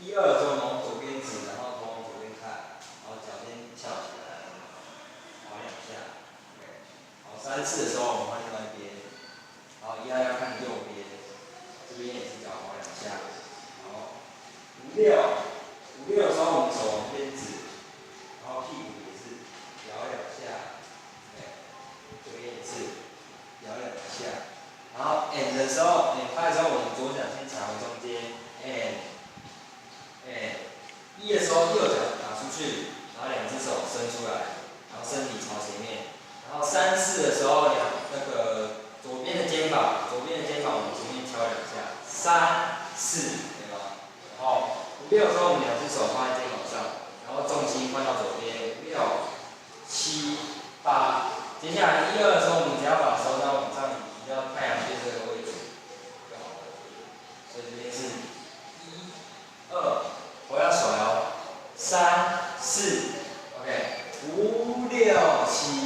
1、2的时候往左边指，然后头往左边看，然后脚尖翘起来，滑2下。OK。好，3、4的时候我们换另外一边，好，一样要看右边，这边也是脚滑2下。好，5、6的时候我们手往这边指，然后屁股也是摇2下。这边也是摇2下。然后 and 的时候，拍的时候，我们左脚先踩回中间 1的时候，右脚打出去，然后2只手伸出来，然后身体朝前面。然后3、4的时候，左边的肩膀往前面敲2下，3、4，对吗？然后5、6的时候，我们2只手放在肩膀上，然后重心换到左边，6、7、8。接下来1、2的时候，我们只要把手掌往上移到太阳穴这个位置就好了。所以这边是1、2，我要手摇3、4 ，OK，5、6、7。